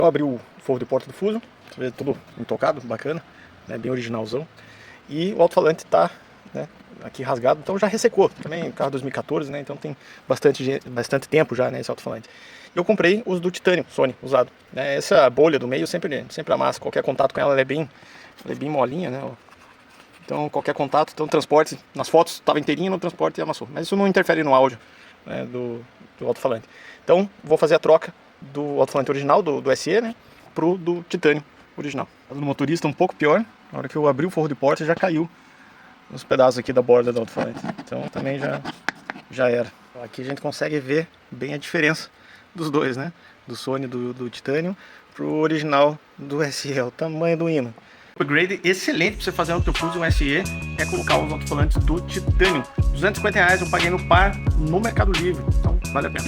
Eu abri o forro de porta do Fusion, você vê tudo intocado, bacana, né, bem originalzão. E o alto-falante tá, né, aqui rasgado, então já ressecou. Também carro 2014, né, então tem bastante tempo já, né, esse alto-falante. Eu comprei os do titânio Sony usado, né, essa bolha do meio sempre amassa, qualquer contato com ela, ela é bem molinha, né, ó. Então qualquer contato, então transporte, nas fotos estava inteirinha, no transporte amassou, mas isso não interfere no áudio, né, do alto-falante. Então vou fazer a troca do alto-falante original, do SE, né, pro do titânio original. O do motorista um pouco pior, na hora que eu abri o forro de porta já caiu os pedaços aqui da borda do alto-falante, então também já era. Aqui a gente consegue ver bem a diferença dos dois, né, do Sony do titânio pro original do SE, o tamanho do ímã. Upgrade excelente para você fazer no teu Fusion SE é colocar os alto-falantes do titânio. R$250 eu paguei no par no Mercado Livre, então vale a pena.